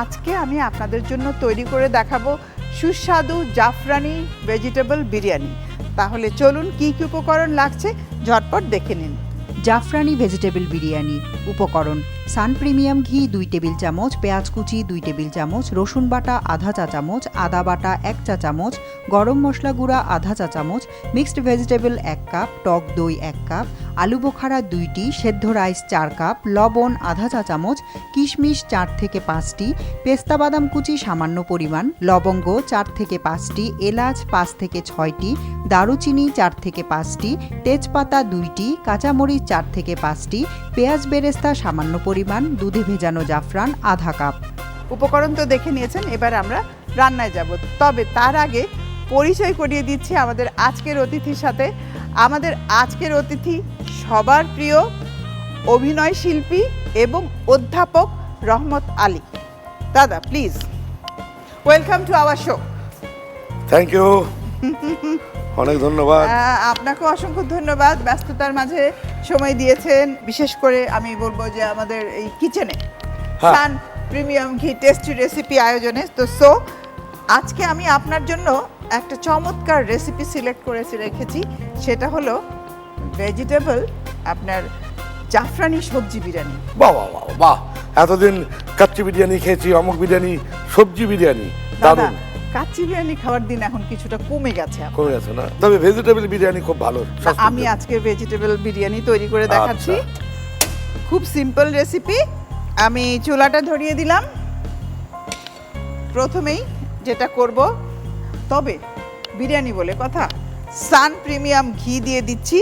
আজকে আমি আপনাদের জন্য তৈরি করে দেখাবো সুস্বাদু জাফরানি ভেজিটেবল বিরিয়ানি। তাহলে চলুন কি কি উপকরণ লাগছে ঝটপট দেখে নিন। জাফরানি ভেজিটেবল বিরিয়ানি উপকরণ: সান প্রিমিয়াম ঘি 2 টেবিল চামচ, পেঁয়াজ কুচি 2 টেবিল চামচ, রসুন বাটা আধা চা চামচ, আদা বাটা 1 চা চামচ, গরম মশলা গুঁড়া আধা চা চামচ, মিক্সড ভেজিটেবল 1 কাপ, টক দই 1 কাপ, আলু বোখারা 2টি, সেদ্ধ রাইস 4 কাপ, লবণ আধা চা চামচ, কিশমিশ 4 থেকে 5টি, পেস্তা বাদাম কুচি সামান্য পরিমাণ, লবঙ্গ 4 থেকে 5টি, এলাচ 5 থেকে 6টি, দারুচিনি 4 থেকে 5টি, তেজপাতা 2টি, কাঁচামরিচ 4 থেকে 5টি, পেঁয়াজ বেরেস্তা সামান্য পরিমাণ, দুধে ভেজানো জাফরান আধা কাপ। উপকরণ তো দেখে নিয়েছেন, এবার আমরা রান্নায় যাব। তবে তার আগে পরিচয় করিয়ে দিচ্ছি আমাদের আজকের অতিথির সাথে। আমাদের আজকের অতিথি সবার প্রিয় অভিনয় শিল্পী এবং অধ্যাপক রহমত আলী। দাদা please welcome to our show. Thank you, অনেক ধন্যবাদ। আপনাকে অসংখ্য ধন্যবাদ, ব্যস্ততার মাঝে সময় দিয়েছেন। বিশেষ করে আমি বলবো যে আমাদের এই কিচেনে সান প্রিমিয়াম ঘি টেস্টি রেসিপি আয়োজনে। তো আজকে আমি আপনার জন্য একটা চমৎকার রেসিপি সিলেক্ট করেছি রেখেছি, সেটা হলো ভেজিটেবল আপনার জাফরানি সবজি বিরিয়ানি। বাহ বাহ বাহ বাহ, এতদিন কাচ্চি বিরিয়ানি খেয়েছি, অমুক বিরিয়ানি, সবজি বিরিয়ানি, দাদা দারুণ। কাচ্চি বিরিয়ানি খাওয়ার দিন এখন কিছুটা কমে গেছে। কমে গেছে না, তবে ভেজিটেবল বিরিয়ানি খুব ভালো। আমি আজকে ভেজিটেবল বিরিয়ানি তৈরি করে দেখাচ্ছি। খুব সিম্পল রেসিপি। আমি চুলাটা ধরিয়ে দিলাম। প্রথমেই যেটা করব, তবে বিরিয়ানি বলে কথা, সান প্রিমিয়াম ঘি দিয়ে দিচ্ছি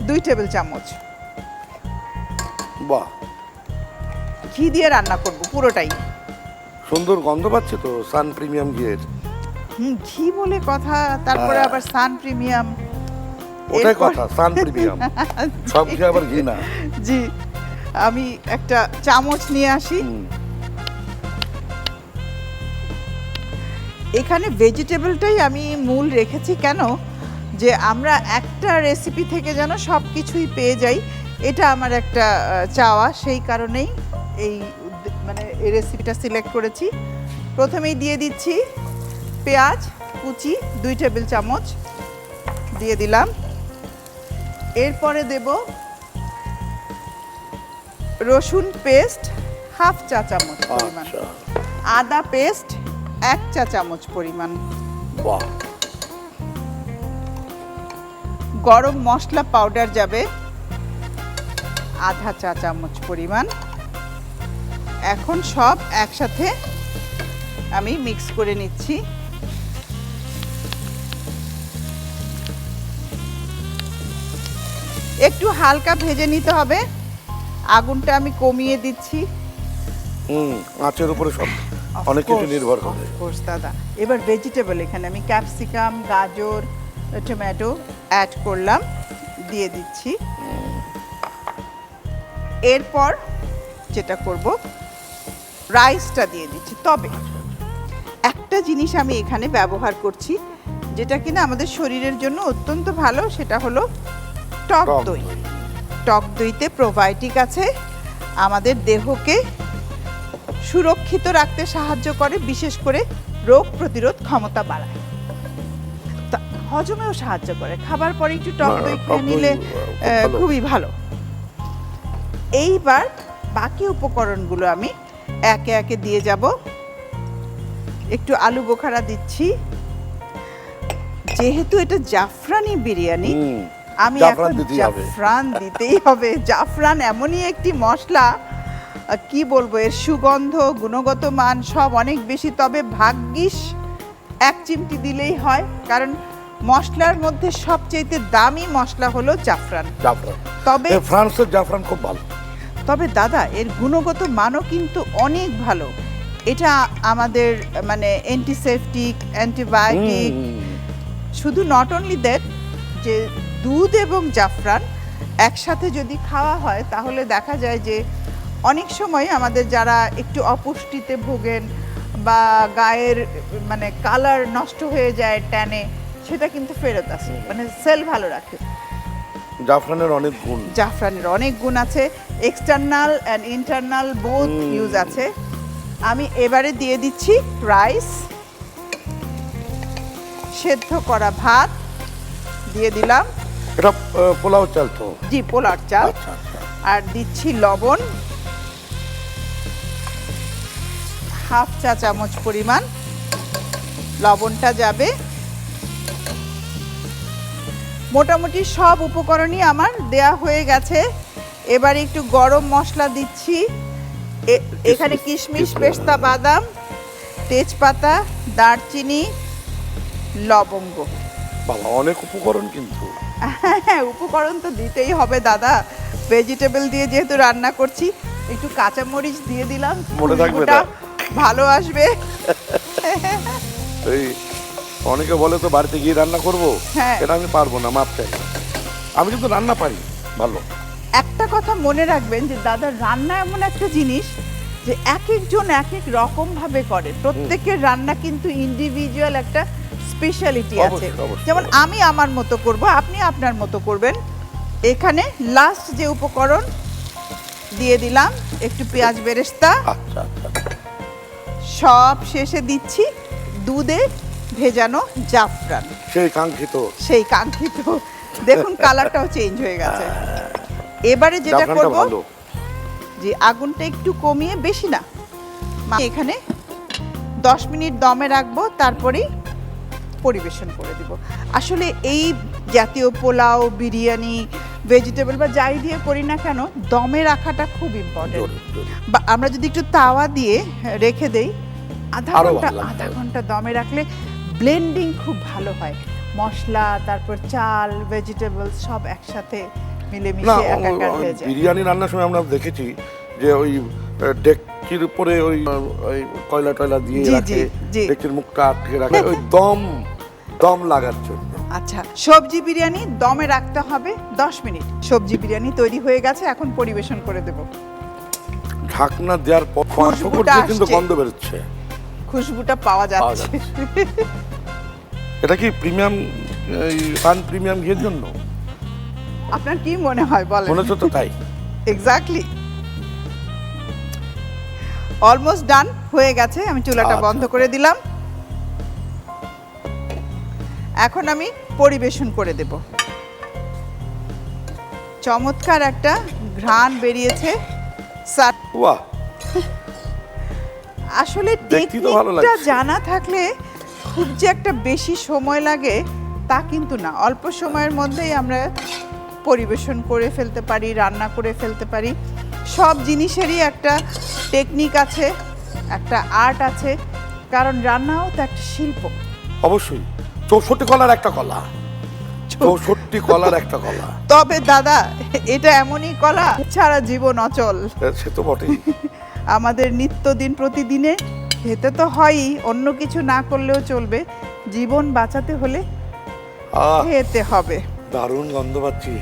2 টেবিল চামচ। বাহ, ঘি দিয়ে রান্না করব পুরোটাই। সুন্দর গন্ধ পাচ্ছে তো সান প্রিমিয়াম ঘিয়ের। ঘি বলে কথা, তারপরে আবার সান প্রিমিয়াম, ওটাই কথা, সান প্রিমিয়াম। সব ঘি আবার ঘি না। জি, আমি একটা চামচ নিয়ে আসি। এখানে ভেজিটেবলটাই আমি মূল রেখেছি, কেন যে আমরা একটা রেসিপি থেকে যেন সব কিছুই পেয়ে যাই, এটা আমার একটা চাওয়া। সেই কারণেই এই এই রেসিপিটা সিলেক্ট করেছি। প্রথমেই দিয়ে দিচ্ছি পেঁয়াজ কুচি 2 টেবিল চামচ দিয়ে দিলাম। এরপরে দেব রসুন পেস্ট হাফ চা চামচ পরিমাণ, আদা পেস্ট 1 চা চামচ পরিমাণ, বাহ, গরম মশলা পাউডার যাবে আধা চা চামচ পরিমাণ। এখন সব একসাথে আমি মিক্স করে নিচ্ছি। একটু হালকা ভেজে নিতে হবে, আগুনটা আমি কমিয়ে দিচ্ছি। আঁচের উপরে সব অনেক কিছু নির্ভর করে। দাদা এবার ভেজিটেবল, এখানে আমি ক্যাপসিকাম, গাজর, টমেটো অ্যাড করলাম, দিয়ে দিচ্ছি। এরপর যেটা করব, রাইসটা দিয়ে দিচ্ছি। তবে একটা জিনিস আমি এখানে ব্যবহার করছি যেটা কিনা আমাদের শরীরের জন্য অত্যন্ত ভালো, সেটা হলো টক দই। টক দইতে প্রোবায়োটিক আছে, আমাদের দেহকে সুরক্ষিত রাখতে সাহায্য করে, বিশেষ করে রোগ প্রতিরোধ ক্ষমতা বাড়ায়, হজমেও সাহায্য করে। খাবার পরে একটু টক দই খেয়ে নিলে খুবই ভালো। এইবার বাকি উপকরণগুলো আমি একে একে দিয়ে যাব। একটু আলু বোখারা দিচ্ছি, যেহেতু এটা জাফরানি বিরিয়ানি আমি এখন জাফরান দিতেই হবে। জাফরান এমনই একটি মশলা, কি বলবো, এর সুগন্ধ, গুণগত মান সব অনেক বেশি। তবে ভাগ্যিস 1 চিমটি দিলেই হয়, কারণ মশলার মধ্যে সবচেয়ে দামি মশলা হলো জাফরান। তবে ফ্রান্সের জাফরান খুব ভালো। তবে দাদা এর গুণগত মানও কিন্তু অনেক ভালো। এটা আমাদের অ্যান্টিসেপটিক, অ্যান্টিবায়োটিক। শুধু নট অনলি দ্যাট, যে দুধ এবং জাফরান একসাথে যদি খাওয়া হয় তাহলে দেখা যায় যে অনেক সময় আমাদের যারা একটু অপুষ্টিতে ভোগেন বা গায়ের কালার নষ্ট হয়ে যায় ট্যানে, সেটা কিন্তু ফেরত আসে, সেল ভালো রাখে। জাফরানের অনেক গুণ আছে, external and internal both use আছে। আমি এবারে দিয়ে দিচ্ছি রাইস, সেদ্ধ করা ভাত দিয়ে দিলাম। এটা পোলাও চাল তো? জি, পোলার চাল। আচ্ছা আচ্ছা। আর দিচ্ছি লবণ, হাফ চা চামচ পরিমাণ লবণটা যাবে। মোটামুটি সব উপকরণই আমার দেয়া হয়ে গেছে। এবার একটু গরম মশলা দিচ্ছি। এখানে কিশমিশ, পেস্তা বাদাম, তেজপাতা, দারচিনি, লবঙ্গ। বাবা, অনেক উপকরণ কিন্তু। হ্যাঁ, উপকরণ তো দিতেই হবে দাদা, ভেজিটেবল দিয়ে যেহেতু রান্না করছি। একটু কাঁচামরিচ দিয়ে দিলাম, মনে থাকবে খুশবুটা না? ভালো আসবে। এই অনেকে বলে তো বাড়িতে গিয়ে রান্না করব, হ্যাঁ। এটা আমি পারবো না, মাপ চাই। আমি কিন্তু রান্না পারি ভালো। একটা কথা মনে রাখবেন যে দাদা, রান্না এমন একটা জিনিস যে এক একজন এক এক রকম ভাবে করে। প্রত্যেকের রান্না কিন্তু ইন্ডিভিজুয়াল একটা স্পেশালিটি আছে। অবশ্যই, অবশ্যই, যেমন আমি আমার মতো করব, আপনি আপনার মতো করবেন। এখানে লাস্ট যে উপকরণ দিয়ে দিলাম একটু পেঁয়াজ বেরেস্তা। আচ্ছা আচ্ছা। সব শেষে দিচ্ছি দুধে ভেজানো জাফরান, সেই কাঙ্ক্ষিত। দেখুন কালারটাও চেঞ্জ হয়ে গেছে। এবারে যেটা জাফরানটা করব, ভালো। যে আগুনটা একটু কমিয়ে, বেশি না, এখানে 10 মিনিট দমে রাখবো, তারপরেই পরিবেশন করে দিব। আসলে এই জাতীয় পোলাও, বিরিয়ানি, ভেজিটেবল বা যাই দিয়ে করি না কেন, দমে রাখাটা খুব ইম্পর্টেন্ট। বা আমরা যদি একটু তাওয়া দিয়ে রেখে দেই, আধা ঘন্টা দমে রাখলে ব্লেন্ডিং খুব ভালো হয়। মশলা, তারপর চাল, ভেজিটেবল সব একসাথে মিলেমিশে একাকার হয়ে যায়। বিরিয়ানি রান্নার সময় আমরা দেখেছি যে ওই ডেকচির উপরে ওই কয়লা টয়লা দিয়ে রাখে, ডেকচির মুখটা আটকে রাখে ওই দম লাগার জন্য। আচ্ছা, সবজি বিরিয়ানি দমে রাখতে হবে 10 মিনিট। সবজি বিরিয়ানি তৈরি হয়ে গেছে, এখন পরিবেশন করে দেব। ঢাকনা দেওয়ার পর কিন্তু গন্ধ বেরোচ্ছে, খুশবুটা পাওয়া যাচ্ছে। এটা কি প্রিমিয়াম, সান প্রিমিয়াম ঘিয়ের জন্য? আপনার কি মনে হয় বলেন? মনে হচ্ছে তো তাই। এক্স্যাক্টলি। অলমোস্ট ডান হয়ে গেছে। আমি চুলাটা বন্ধ করে দিলাম। এখন আমি পরিবেশন করে দেব। চমৎকার একটা ঘ্রাণ বেরিয়েছে। বাহ, আসলে টেকনিকটা জানা থাকলে খুব যে একটা বেশি সময় লাগে তা কিন্তু না। অল্প সময়ের মধ্যেই আমরা পরিবেশন করে ফেলতে পারি, রান্না করে ফেলতে পারি। সব জিনিসেরই একটা টেকনিক আছে, একটা আর্ট আছে, কারণ রান্নাও তো একটা শিল্প। অবশ্যই। 64 কলার একটা কলা, 64 কলার একটা কলা। তবে দাদা, এটা এমনই কলা ছাড়া জীবন অচল। সে তো বটেই। আমাদের নিত্যদিন প্রতিদিনে খেতে তো হয়ই, অন্য কিছু না করলেও চলবে। জীবন বাঁচাতে হলে খেতে হবে। দারুণ গন্ধ পাচ্ছি।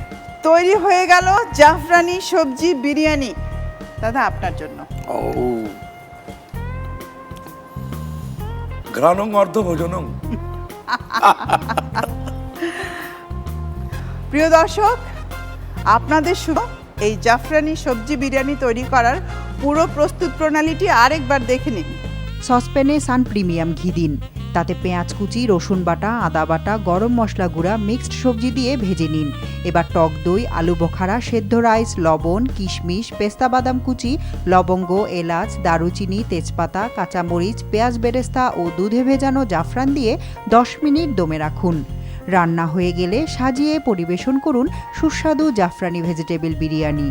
তৈরি হয়ে গেল জাফরানি সবজি বিরিয়ানি। দাদা, আপনার জন্য। ও, ঘ্রাণং অর্ধভোজনং। প্রিয় দর্শক, আপনাদের শুভ এই জাফরানি সবজি বিরিয়ানি তৈরি করার পুরো প্রস্তুত প্রণালীটি আরেকবার দেখে নিন। সসপ্যানে সান প্রিমিয়াম ঘি দিন, তাতে পেঁয়াজ কুচি, রসুন বাটা, আদা বাটা, গরম মশলা গুঁড়া, মিক্সড সবজি দিয়ে ভেজে নিন। এবার টক দই, আলু বোখারা, সেদ্ধ রাইস, লবণ, কিশমিশ, পেস্তা বাদাম কুচি, লবঙ্গ, এলাচ, দারুচিনি, তেজপাতা, কাঁচামরিচ, পেঁয়াজ বেরেস্তা ও দুধে ভেজানো জাফরান দিয়ে 10 মিনিট দমে রাখুন। রান্না হয়ে গেলে সাজিয়ে পরিবেশন করুন সুস্বাদু জাফরানি ভেজিটেবল বিরিয়ানি।